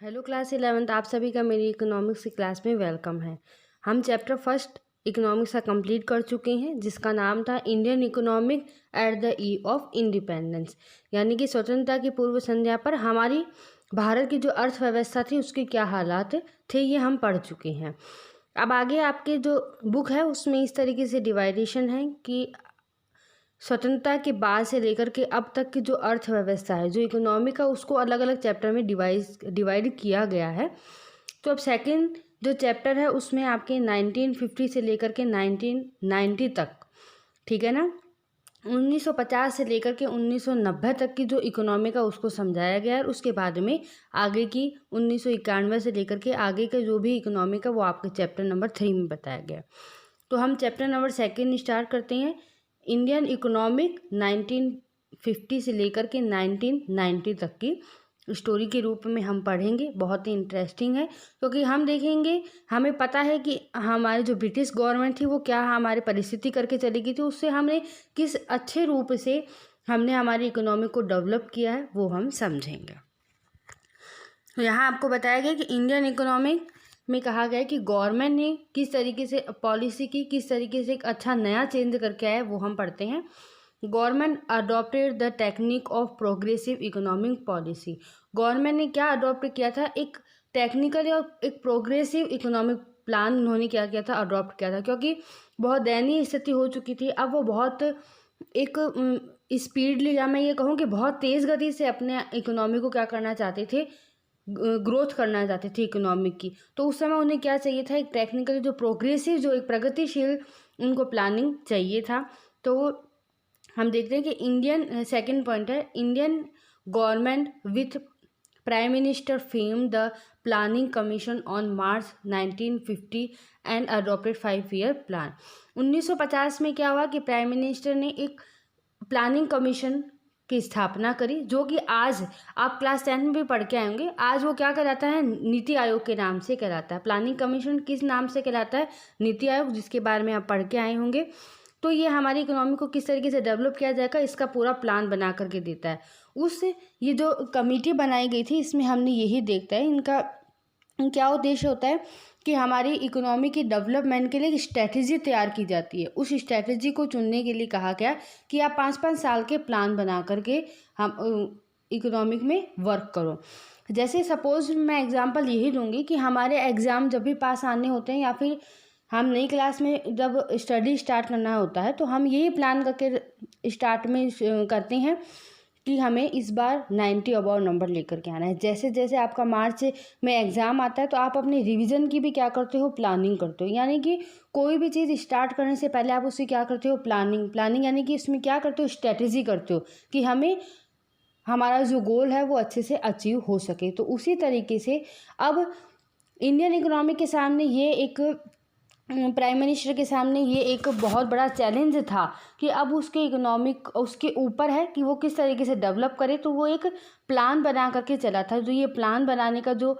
Hello class 11th, आप सभी का मेरी इकोनॉमिक्स की क्लास में वेलकम है। हम चैप्टर फर्स्ट इकोनॉमिक्स का कंप्लीट कर चुके हैं, जिसका नाम था Indian economic at the eve of independence, यानी कि स्वतंत्रता की पूर्व संध्या पर हमारी भारत की जो अर्थव्यवस्था थी उसके क्या हालात थे, ये हम पढ़ चुके हैं। अब आगे आपके जो बुक है उसमें इस तरीके से डिवाइडेशन है कि स्वतंत्रता के बाद से लेकर के अब तक की जो अर्थव्यवस्था है, जो इकोनॉमी का, उसको अलग अलग चैप्टर में डिवाइड किया गया है। तो अब सेकंड जो चैप्टर है उसमें आपके 1950 से लेकर के 1990 तक, ठीक है ना, 1950 से लेकर के 1990 तक की जो इकोनॉमी का उसको समझाया गया है। उसके बाद में आगे की 1991 से लेकर के आगे का जो भी इकोनॉमी का वो आपके चैप्टर नंबर 3 में बताया गया। तो हम चैप्टर नंबर 2 स्टार्ट करते हैं। इंडियन इकोनॉमिक 1950 से लेकर के 1990 तक की स्टोरी के रूप में हम पढ़ेंगे। बहुत ही इंटरेस्टिंग है, क्योंकि हम देखेंगे, हमें पता है कि हमारी जो ब्रिटिश गवर्नमेंट थी वो क्या हमारी परिस्थिति करके चली गई थी, उससे हमने किस अच्छे रूप से हमने हमारी इकोनॉमी को डेवलप किया है वो हम समझेंगे। तो यहाँ आपको बताया गया कि इंडियन इकोनॉमिक में कहा गया है कि गवर्नमेंट ने किस तरीके से पॉलिसी की, किस तरीके से एक अच्छा नया चेंज करके आया, वो हम पढ़ते हैं। Government adopted the technique of progressive economic policy. Government ने क्या अडॉप्ट किया था? एक टेक्निकल और एक प्रोग्रेसिव इकोनॉमिक प्लान उन्होंने क्या किया था? अडॉप्ट किया था, क्योंकि बहुत दयनीय स्थिति हो चुकी थी। अब वो बहुत एक स्पीडली, या मैं ये कहूँ कि बहुत तेज़ गति से अपने इकोनॉमी को क्या करना चाहते थे? ग्रोथ करना चाहते थे इकोनॉमिक की। तो उस समय उन्हें क्या चाहिए था? एक टेक्निकली जो प्रोग्रेसिव, जो एक प्रगतिशील उनको प्लानिंग चाहिए था। तो हम देखते हैं कि इंडियन, सेकंड पॉइंट है, Indian government with prime minister fame the planning commission on March 1950 and adopted 5-year plan. 1950 में क्या हुआ कि प्राइम मिनिस्टर ने एक प्लानिंग कमीशन की स्थापना करी, जो कि आज आप क्लास 10 में भी पढ़ के आए होंगे। आज वो क्या कहलाता है? नीति आयोग के नाम से कहलाता है। प्लानिंग कमीशन किस नाम से कहलाता है? नीति आयोग, जिसके बारे में आप पढ़ के आए होंगे। तो ये हमारी इकोनॉमी को किस तरीके से डेवलप किया जाएगा, इसका पूरा प्लान बना करके देता है। ये जो कमेटी बनाई गई थी, इसमें हमने यही देखता है इनका क्या उद्देश्य होता है कि हमारी इकोनॉमी की डेवलपमेंट के लिए एक स्ट्रैटेजी तैयार की जाती है। उस स्ट्रैटेजी को चुनने के लिए कहा गया कि आप 5-5 साल के प्लान बना करके हम इकोनॉमिक में वर्क करो। जैसे सपोज मैं एग्जांपल यही दूंगी कि हमारे एग्ज़ाम जब भी पास आने होते हैं, या फिर हम नई क्लास में जब स्टडी स्टार्ट करना होता है, तो हम यही प्लान करके स्टार्ट में करते हैं कि हमें इस बार 90 अबव नंबर लेकर के आना है। जैसे जैसे आपका मार्च में एग्ज़ाम आता है, तो आप अपने रिवीजन की भी क्या करते हो? प्लानिंग करते हो। यानी कि कोई भी चीज़ स्टार्ट करने से पहले आप उसकी क्या करते हो? प्लानिंग यानी कि इसमें क्या करते हो? स्ट्रेटेजी करते हो कि हमें हमारा जो गोल है वो अच्छे से अचीव हो सके। तो उसी तरीके से अब इंडियन इकोनॉमी के सामने ये एक, प्राइम मिनिस्टर के सामने ये एक बहुत बड़ा चैलेंज था कि अब उसके इकोनॉमिक उसके ऊपर है कि वो किस तरीके से डेवलप करे। तो वो एक प्लान बना करके चला था। जो ये प्लान बनाने का, जो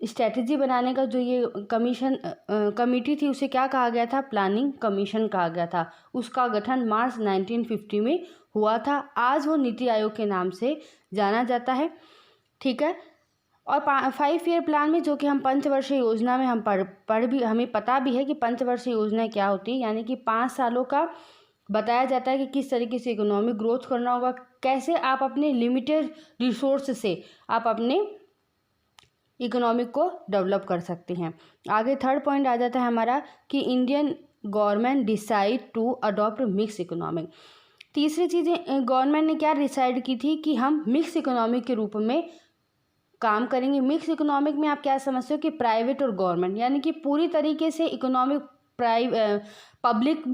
स्ट्रेटजी बनाने का जो ये कमेटी थी, उसे क्या कहा गया था? प्लानिंग कमीशन कहा गया था। उसका गठन मार्च 1950 में हुआ था। आज वो नीति आयोग के नाम से जाना जाता है, ठीक है। और 5-year प्लान में, जो कि हम पंचवर्षीय योजना में हम पढ़ भी, हमें पता भी है कि पंचवर्षीय योजना क्या होती है। यानी कि 5 सालों का बताया जाता है कि किस तरीके से इकोनॉमिक ग्रोथ करना होगा, कैसे आप अपने लिमिटेड रिसोर्स से आप अपने इकोनॉमिक को डेवलप कर सकते हैं। आगे थर्ड पॉइंट आ जाता है हमारा कि Indian government decide to adopt mix economic. तीसरी चीज़ें गवर्नमेंट ने क्या डिसाइड की थी कि हम मिक्स इकोनॉमिक के रूप में काम करेंगे। मिक्स इकोनॉमिक में आप क्या समझते हो कि प्राइवेट और गवर्नमेंट, यानी कि पूरी तरीके से इकोनॉमिक प्राइवेट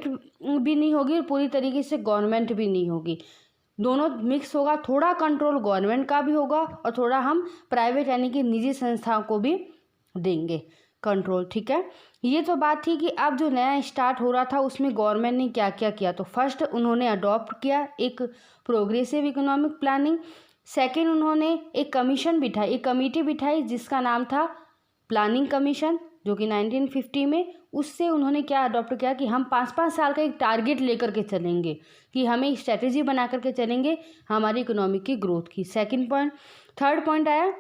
भी नहीं होगी और पूरी तरीके से गवर्नमेंट भी नहीं होगी। दोनों मिक्स होगा। थोड़ा कंट्रोल गवर्नमेंट का भी होगा और थोड़ा हम प्राइवेट यानी कि निजी संस्थाओं को भी देंगे कंट्रोल, ठीक है। ये तो बात थी कि अब जो नया स्टार्ट हो रहा था उसमें गवर्नमेंट ने क्या क्या किया। तो फर्स्ट उन्होंने अडॉप्ट किया एक प्रोग्रेसिव इकोनॉमिक प्लानिंग। सेकेंड, उन्होंने एक कमेटी बिठाई जिसका नाम था प्लानिंग कमीशन, जो कि 1950 में। उससे उन्होंने क्या अडॉप्ट किया कि हम 5-5 साल का एक टारगेट लेकर के चलेंगे, कि हमें स्ट्रेटेजी बना करके चलेंगे हमारी इकोनॉमी की ग्रोथ की। सेकंड पॉइंट, थर्ड पॉइंट आया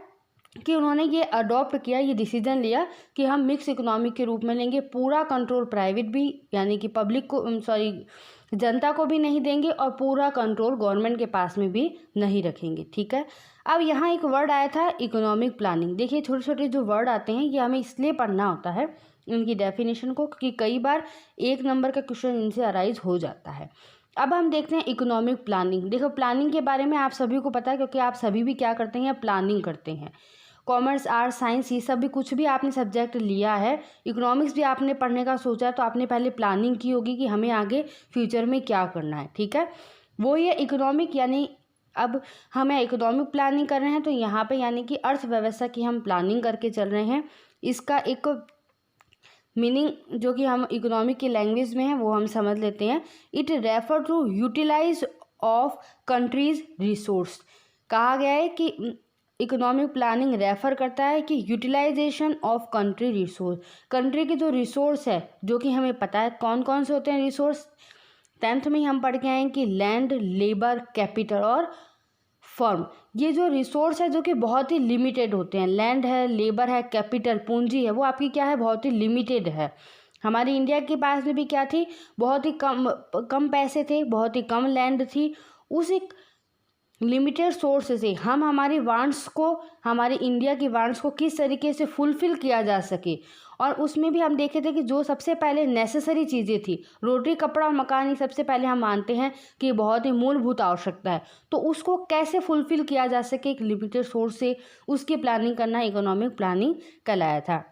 कि उन्होंने ये अडॉप्ट किया, ये डिसीजन लिया कि हम मिक्स इकोनॉमी के रूप में लेंगे, पूरा कंट्रोल प्राइवेट भी यानी कि पब्लिक को जनता को भी नहीं देंगे और पूरा कंट्रोल गवर्नमेंट के पास में भी नहीं रखेंगे। ठीक है, अब यहाँ एक वर्ड आया था इकोनॉमिक प्लानिंग। देखिए छोटे छोटे जो वर्ड आते हैं ये हमें इसलिए पढ़ना होता है इनकी डेफिनेशन को, क्योंकि कई बार 1 नंबर का क्वेश्चन इनसे अराइज हो जाता है। अब हम देखते हैं इकोनॉमिक प्लानिंग। देखो प्लानिंग के बारे में आप सभी को पता है, क्योंकि आप सभी भी क्या करते हैं, प्लानिंग करते हैं। कॉमर्स, आर्ट्स, साइंस, ये सब भी कुछ भी आपने सब्जेक्ट लिया है, इकोनॉमिक्स भी आपने पढ़ने का सोचा है, तो आपने पहले प्लानिंग की होगी कि हमें आगे फ्यूचर में क्या करना है। ठीक है, वो ये इकोनॉमिक, यानी अब हमें इकोनॉमिक प्लानिंग कर रहे हैं तो यहाँ पे यानी कि अर्थव्यवस्था की हम प्लानिंग करके चल रहे हैं। इसका एक मीनिंग जो कि हम इकोनॉमिक की लैंग्वेज में है वो हम समझ लेते हैं। It refer to utilise of countries resource. कहा गया है कि इकोनॉमिक प्लानिंग रेफर करता है कि utilisation of country resource, country के जो रिसोर्स है, जो कि हमें पता है कौन कौन से होते हैं रिसोर्स, 10th में ही हम पढ़ के आए हैं कि लैंड, लेबर, कैपिटल और फर्म। ये जो रिसोर्स है जो कि बहुत ही लिमिटेड होते हैं, लैंड है, लेबर है, कैपिटल पूंजी है, वो आपकी क्या है, बहुत ही लिमिटेड है। हमारी इंडिया के पास में भी क्या थी, बहुत ही कम पैसे थे, बहुत ही कम लैंड थी। उस एक लिमिटेड सोर्स से हम हमारी वांट्स को, हमारी इंडिया की वांट्स को किस तरीके से फुलफिल किया जा सके, और उसमें भी हम देखे थे कि जो सबसे पहले नेसेसरी चीज़ें थी, रोटी, कपड़ा और मकान, ही सबसे पहले हम मानते हैं कि बहुत ही मूलभूत आवश्यकता है, तो उसको कैसे फुलफिल किया जा सके एक लिमिटेड सोर्स से, उसकी प्लानिंग करना इकोनॉमिक प्लानिंग कहलाया था।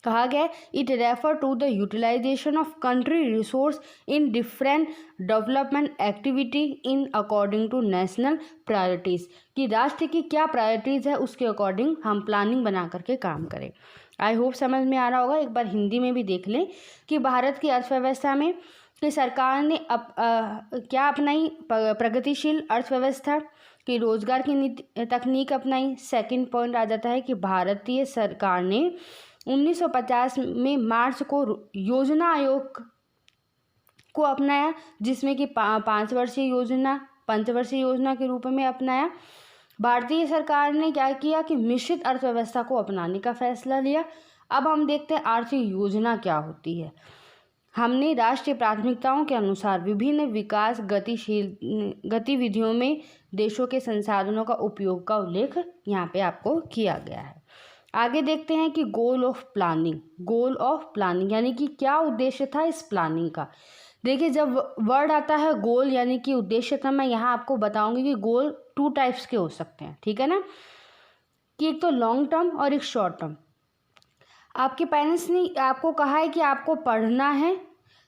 कहा गया it refer to the utilisation of country resource in different development activity in according to national priorities, कि राष्ट्र की क्या प्रायोरिटीज़ है उसके अकॉर्डिंग हम प्लानिंग बना करके काम करें। आई होप समझ में आ रहा होगा। एक बार हिंदी में भी देख लें कि भारत की अर्थव्यवस्था में कि सरकार ने क्या अपनाई, प्रगतिशील अर्थव्यवस्था की रोजगार की तकनीक अपनाई। सेकंड पॉइंट आ जाता है कि भारतीय सरकार ने 1950 में मार्च को योजना आयोग को अपनाया, जिसमें कि 5 वर्षीय योजना, पंचवर्षीय योजना के रूप में अपनाया। भारतीय सरकार ने क्या किया कि मिश्रित अर्थव्यवस्था को अपनाने का फैसला लिया। अब हम देखते हैं आर्थिक योजना क्या होती है। हमने राष्ट्रीय प्राथमिकताओं के अनुसार विभिन्न विकास गतिविधियों में देशों के संसाधनों का उपयोग का उल्लेख यहाँ पे आपको किया गया है। आगे देखते हैं कि गोल ऑफ प्लानिंग यानी कि क्या उद्देश्य था इस प्लानिंग का। देखिए जब वर्ड आता है गोल यानी कि उद्देश्य था, मैं यहाँ आपको बताऊंगी कि गोल 2 टाइप्स के हो सकते हैं, ठीक है ना, कि एक तो लॉन्ग टर्म और एक शॉर्ट टर्म। आपके पेरेंट्स ने आपको कहा है कि आपको पढ़ना है,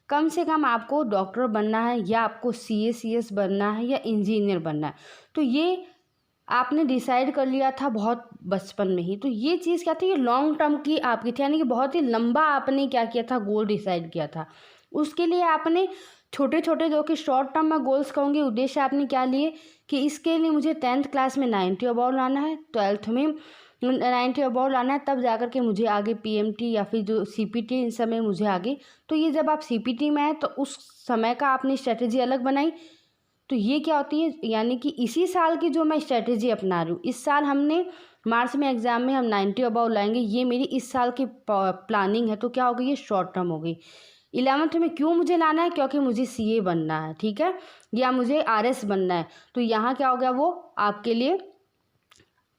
कम से कम आपको डॉक्टर बनना है या आपको CA CS बनना है या इंजीनियर बनना है, तो ये आपने डिसाइड कर लिया था बहुत बचपन में ही। तो ये चीज़ क्या थी, ये लॉन्ग टर्म की आपकी थी, यानी कि बहुत ही लंबा आपने क्या किया था, गोल डिसाइड किया था। उसके लिए आपने छोटे छोटे जो कि शॉर्ट टर्म में गोल्स कहूँगी उद्देश्य आपने क्या लिए कि इसके लिए मुझे 10th क्लास में 90 अबव लाना है, 12th में 90 अबव लाना है, तब जाकर के मुझे आगे PMT या फिर जो CPT इन समय मुझे आगे। तो ये जब आप CPT में आए तो उस समय का आपने स्ट्रेटेजी अलग बनाई। तो ये क्या होती है, यानी कि इसी साल की जो मैं स्ट्रेटेजी अपना रही हूँ, इस साल हमने मार्च में एग्ज़ाम में हम 90 अबव लाएंगे, ये मेरी इस साल की प्लानिंग है। तो क्या हो गई, ये शॉर्ट टर्म हो गई। 11th में क्यों मुझे लाना है, क्योंकि मुझे CA बनना है, ठीक है, या मुझे RS बनना है। तो यहाँ क्या हो गया, वो आपके लिए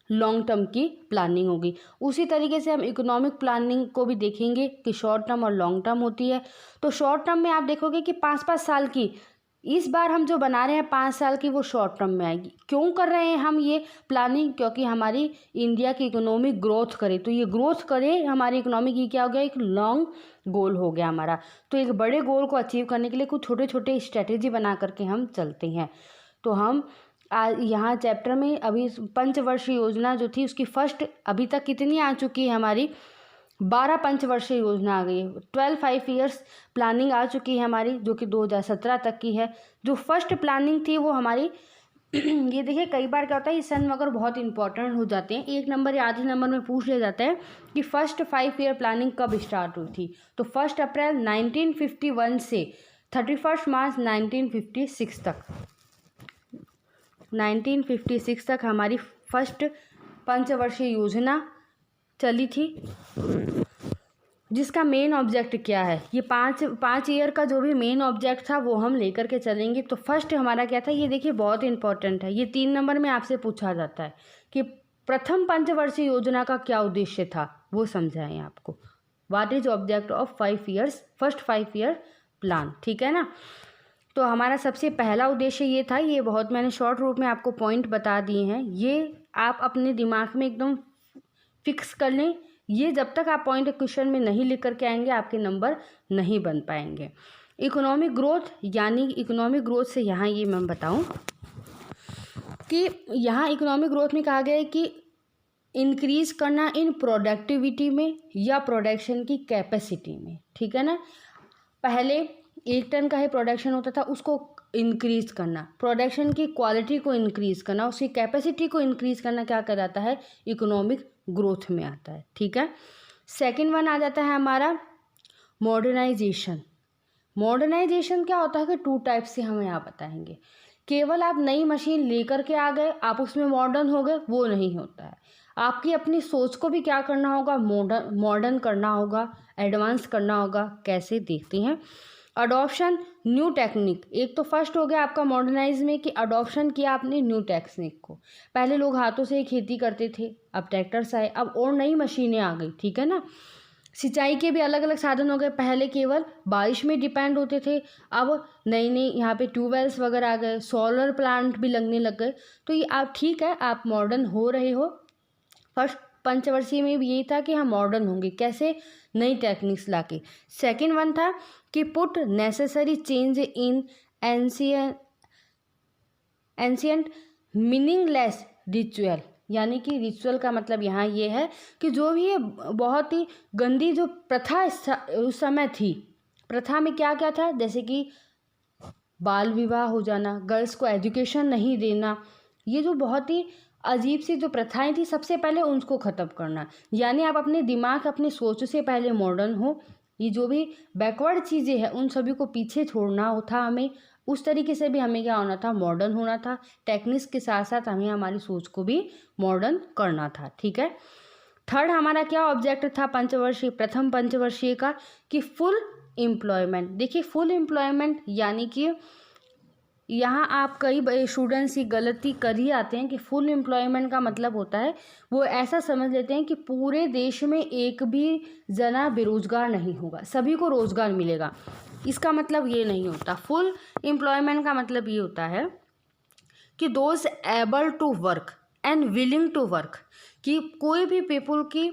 लॉन्ग टर्म की प्लानिंग होगी। उसी तरीके से हम इकोनॉमिक प्लानिंग को भी देखेंगे कि शॉर्ट टर्म और लॉन्ग टर्म होती है। तो शॉर्ट टर्म में आप देखोगे कि 5-5 साल की, इस बार हम जो बना रहे हैं 5 साल की, वो शॉर्ट टर्म में आएगी। क्यों कर रहे हैं हम ये प्लानिंग, क्योंकि हमारी इंडिया की इकोनॉमी ग्रोथ करे। तो ये ग्रोथ करे हमारी इकोनॉमी की, क्या हो गया, एक लॉन्ग गोल हो गया हमारा। तो एक बड़े गोल को अचीव करने के लिए कुछ छोटे छोटे स्ट्रेटेजी बना करके हम चलते हैं। तो हम यहाँ चैप्टर में अभी पंचवर्षीय योजना जो थी उसकी फर्स्ट अभी तक कितनी आ चुकी है, हमारी 12 पंचवर्षीय योजना आ गई है। 12 5 ईयर्स प्लानिंग आ चुकी है हमारी, जो कि 2017 तक की है। जो फर्स्ट प्लानिंग थी वो हमारी ये देखिए कई बार क्या होता है, ये सन वगैरह बहुत इंपॉर्टेंट हो जाते हैं, 1 नंबर या आधे नंबर में पूछ लिया जाता है कि फर्स्ट 5 ईयर प्लानिंग कब स्टार्ट हुई थी। तो 1 अप्रैल 1951 से 31 मार्च 1956 तक 1956 तक हमारी फर्स्ट पंचवर्षीय योजना चली थी, जिसका मेन ऑब्जेक्ट क्या है, ये 5 ईयर का जो भी मेन ऑब्जेक्ट था वो हम लेकर के चलेंगे। तो फर्स्ट हमारा क्या था, ये देखिए बहुत इंपॉर्टेंट है, ये 3 नंबर में आपसे पूछा जाता है कि प्रथम पंचवर्षीय योजना का क्या उद्देश्य था, वो समझाएं आपको। What is object of 5 years first 5 year plan, ठीक है ना। तो हमारा सबसे पहला उद्देश्य ये था, ये बहुत मैंने शॉर्ट रूप में आपको पॉइंट बता दिए हैं, ये आप अपने दिमाग में एकदम फिक्स कर लें। ये जब तक आप पॉइंट क्वेश्चन में नहीं लिख करके आएंगे आपके नंबर नहीं बन पाएंगे। इकोनॉमिक ग्रोथ, यानी इकोनॉमिक ग्रोथ से यहाँ ये मैं बताऊँ कि यहाँ इकोनॉमिक ग्रोथ में कहा गया है कि इंक्रीज करना इन प्रोडक्टिविटी में या प्रोडक्शन की कैपेसिटी में, ठीक है ना। पहले 1 टन का ही प्रोडक्शन होता था, उसको इंक्रीज करना, प्रोडक्शन की क्वालिटी को इंक्रीज करना, उसकी कैपेसिटी को इंक्रीज करना क्या कहलाता है, इकोनॉमिक ग्रोथ में आता है, ठीक है। सेकंड वन आ जाता है हमारा मॉडर्नाइजेशन। मॉडर्नाइजेशन क्या होता है कि 2 टाइप से हम यहाँ बताएंगे। केवल आप नई मशीन लेकर के आ गए, आप उसमें मॉडर्न हो गए, वो नहीं होता है। आपकी अपनी सोच को भी क्या करना होगा, मॉडर्न करना होगा, एडवांस करना होगा। कैसे, देखते हैं। अडॉप्शन न्यू टेक्निक, एक तो फर्स्ट हो गया आपका मॉडर्नाइज में कि अडॉप्शन किया आपने न्यू टेक्निक को। पहले लोग हाथों से ही खेती करते थे, अब ट्रैक्टर्स आए, अब और नई मशीनें आ गई, ठीक है ना। सिंचाई के भी अलग अलग साधन हो गए, पहले केवल बारिश में डिपेंड होते थे, अब नई नई यहाँ पे ट्यूबवेल्स वगैरह आ गए, सोलर प्लांट भी लगने लग गए। तो ये आप ठीक है, आप मॉडर्न हो रहे हो। फर्स्ट पंचवर्षीय में भी यही था कि हम मॉडर्न होंगे, कैसे, नई टेक्निक्स लाके। सेकंड वन था कि put necessary change in ancient meaningless ritual, यानी कि रिचुअल का मतलब यहाँ ये है कि जो भी ये बहुत ही गंदी जो प्रथा उस समय थी, प्रथा में क्या क्या था, जैसे कि बाल विवाह हो जाना, गर्ल्स को एजुकेशन नहीं देना, ये जो बहुत ही अजीब सी जो प्रथाएं थी, सबसे पहले उनको ख़त्म करना। यानी आप अपने दिमाग, अपनी सोच से पहले मॉडर्न हो। ये जो भी बैकवर्ड चीज़ें हैं उन सभी को पीछे छोड़ना था हमें। उस तरीके से भी हमें क्या होना था, मॉडर्न होना था। टेक्निक्स के साथ साथ हमें हमारी सोच को भी मॉडर्न करना था, ठीक है। थर्ड हमारा क्या ऑब्जेक्ट था पंचवर्षीय, प्रथम पंचवर्षीय का, कि फुल एम्प्लॉयमेंट। देखिए फुल एम्प्लॉयमेंट यानी कि यहाँ आप कई स्टूडेंट्स ये गलती कर ही आते हैं कि फुल एम्प्लॉयमेंट का मतलब होता है, वो ऐसा समझ लेते हैं कि पूरे देश में एक भी जना बेरोजगार नहीं होगा, सभी को रोजगार मिलेगा। इसका मतलब ये नहीं होता। फुल एम्प्लॉयमेंट का मतलब ये होता है कि those able to work and willing to work, कि कोई भी पीपल की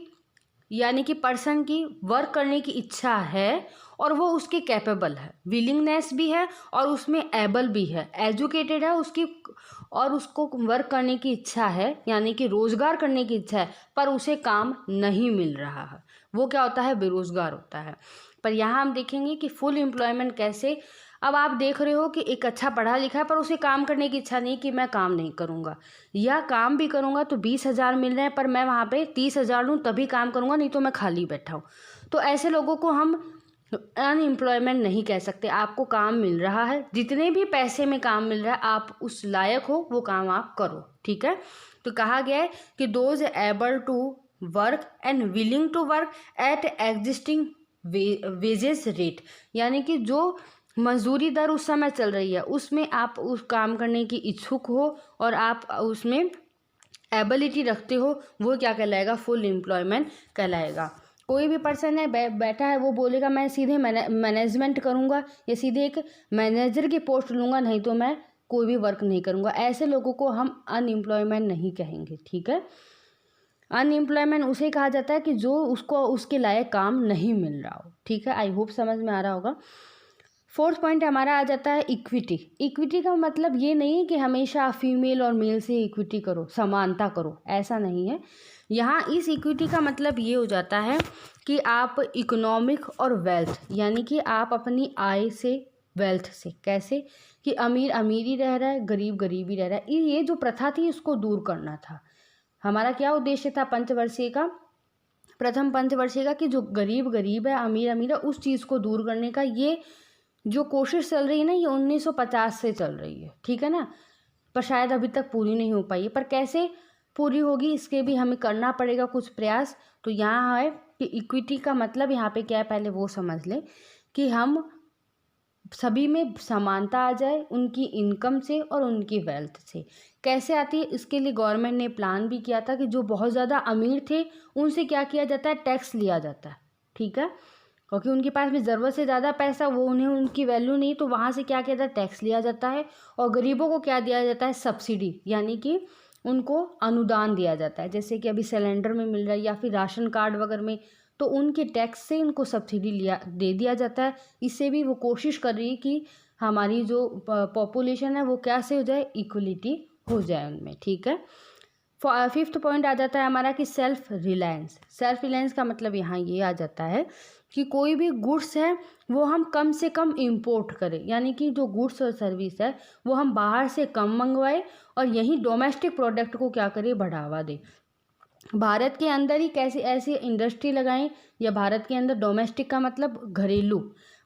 यानी कि पर्सन की वर्क करने की इच्छा है और वो उसके कैपेबल है, विलिंगनेस भी है और उसमें एबल भी है, एजुकेटेड है उसकी, और उसको वर्क करने की इच्छा है, यानी कि रोज़गार करने की इच्छा है, पर उसे काम नहीं मिल रहा है, वो क्या होता है, बेरोज़गार होता है। पर यहाँ हम देखेंगे कि फुल एम्प्लॉयमेंट कैसे। अब आप देख रहे हो कि एक अच्छा पढ़ा लिखा है पर उसे काम करने की इच्छा नहीं कि मैं काम नहीं करूँगा, या काम भी करूँगा तो 20,000 मिल रहे हैं पर मैं वहाँ पे 30,000 लूँ तभी काम करूँगा, नहीं तो मैं खाली बैठा हूँ। तो ऐसे लोगों को हम अनएम्प्लॉयमेंट नहीं कह सकते। आपको काम मिल रहा है, जितने भी पैसे में काम मिल रहा है, आप उस लायक हो, वो काम आप करो, ठीक है। तो कहा गया है कि those able to work and willing to work at existing wages rate, यानी कि जो मजदूरी दर उस समय चल रही है उसमें आप उस काम करने की इच्छुक हो और आप उसमें एबिलिटी रखते हो, वो क्या कहलाएगा, फुल एम्प्लॉयमेंट कहलाएगा। कोई भी पर्सन है बैठा है, वो बोलेगा मैं सीधे मैनेजमेंट करूँगा या सीधे एक मैनेजर की पोस्ट लूँगा, नहीं तो मैं कोई भी वर्क नहीं करूँगा, ऐसे लोगों को हम अनएम्प्लॉयमेंट नहीं कहेंगे, ठीक है। अनएम्प्लॉयमेंट उसे कहा जाता है कि जो उसको उसके लायक काम नहीं मिल रहा हो, ठीक है। आई होप समझ में आ रहा होगा। फोर्थ पॉइंट हमारा आ जाता है इक्विटी। इक्विटी का मतलब ये नहीं कि हमेशा फीमेल और मेल से इक्विटी करो, समानता करो, ऐसा नहीं है। यहाँ इस इक्विटी का मतलब ये हो जाता है कि आप इकोनॉमिक और वेल्थ, यानी कि आप अपनी आय से वेल्थ से। कैसे कि अमीर अमीर ही रह रहा है, गरीब गरीब ही रह रहा है। ये जो प्रथा थी इसको दूर करना था। हमारा क्या उद्देश्य था पंचवर्षीय का, प्रथम पंचवर्षीय का, कि जो गरीब गरीब है, अमीर अमीर है, उस चीज़ को दूर करने का ये जो कोशिश चल रही है ना, ये 1950 से चल रही है, ठीक है ना। पर शायद अभी तक पूरी नहीं हो पाई है, पर कैसे पूरी होगी इसके भी हमें करना पड़ेगा कुछ प्रयास। तो यहाँ है कि इक्विटी का मतलब यहाँ पे क्या है, पहले वो समझ लें कि हम सभी में समानता आ जाए, उनकी इनकम से और उनकी वेल्थ से। कैसे आती है, इसके लिए गवर्नमेंट ने प्लान भी किया था कि जो बहुत ज़्यादा अमीर थे उनसे क्या किया जाता है, टैक्स लिया जाता है, ठीक है, क्योंकि उनके पास भी ज़रूरत से ज़्यादा पैसा, वो उन्हें उनकी वैल्यू नहीं, तो वहाँ से क्या किया जाता है, टैक्स लिया जाता है। और गरीबों को क्या दिया जाता है, सब्सिडी, यानी कि उनको अनुदान दिया जाता है, जैसे कि अभी सिलेंडर में मिल रहा है या फिर राशन कार्ड वगैरह में, तो उनके टैक्स से इनको सब्सिडी दे दिया जाता है। इससे भी वो कोशिश कर रही है कि हमारी जो पॉपुलेशन है वो कैसे हो जाए, इक्वलिटी हो जाए उनमें, ठीक है। फिफ्थ पॉइंट आ जाता है हमारा कि सेल्फ रिलायंस। सेल्फ रिलायंस का मतलब यहाँ ये आ जाता है कि कोई भी गुड्स है वो हम कम से कम इंपोर्ट करें, यानी कि जो गुड्स और सर्विस है वो हम बाहर से कम मंगवाएं और यहीं डोमेस्टिक प्रोडक्ट को क्या करें, बढ़ावा दें। भारत के अंदर ही कैसी ऐसी इंडस्ट्री लगाएं, या भारत के अंदर, डोमेस्टिक का मतलब घरेलू,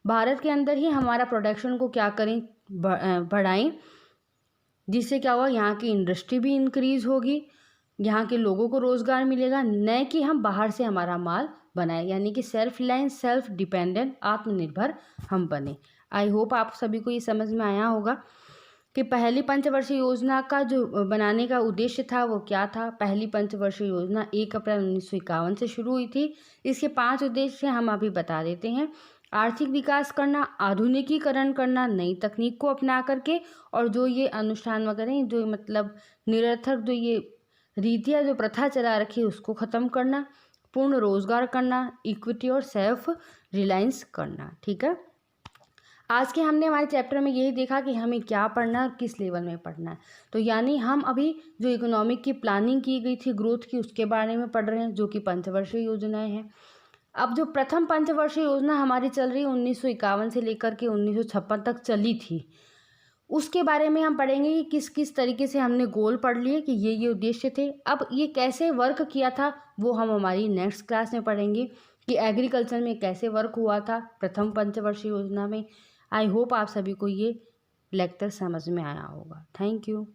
भारत के अंदर ही हमारा प्रोडक्शन को क्या करें, बढ़ाएं, जिससे क्या होगा, यहाँ की इंडस्ट्री भी इंक्रीज होगी, यहाँ के लोगों को रोज़गार मिलेगा, न कि हम बाहर से हमारा माल बनाए, यानी कि सेल्फ रिलायंस, सेल्फ डिपेंडेंट, आत्मनिर्भर हम बने। आई होप आप सभी को ये समझ में आया होगा कि पहली पंचवर्षीय योजना का जो बनाने का उद्देश्य था वो क्या था। पहली पंचवर्षीय योजना 1 अप्रैल 1951 से शुरू हुई थी। इसके 5 उद्देश्य हम अभी बता देते हैं। आर्थिक विकास करना, आधुनिकीकरण करना, नई तकनीक को अपना करके, और जो ये अनुष्ठान वगैरह जो मतलब निरर्थक जो ये रीतियाँ जो प्रथा चला रखी है उसको ख़त्म करना, पूर्ण रोजगार करना, इक्विटी और सेल्फ रिलायंस करना, ठीक है। आज के हमने हमारे चैप्टर में यही देखा कि हमें क्या पढ़ना है और किस लेवल में पढ़ना है। तो यानी हम अभी जो इकोनॉमिक की प्लानिंग की गई थी ग्रोथ की, उसके बारे में पढ़ रहे हैं, जो कि पंचवर्षीय योजनाएं हैं। अब जो प्रथम पंचवर्षीय योजना हमारी चल रही है 1951 से लेकर के 1956 तक चली थी, उसके बारे में हम पढ़ेंगे कि किस किस तरीके से हमने गोल पढ़ लिए कि ये उद्देश्य थे। अब ये कैसे वर्क किया था वो हम हमारी नेक्स्ट क्लास में पढ़ेंगे कि एग्रीकल्चर में कैसे वर्क हुआ था प्रथम पंचवर्षीय योजना में। आई होप आप सभी को ये लेक्चर समझ में आया होगा। Thank you.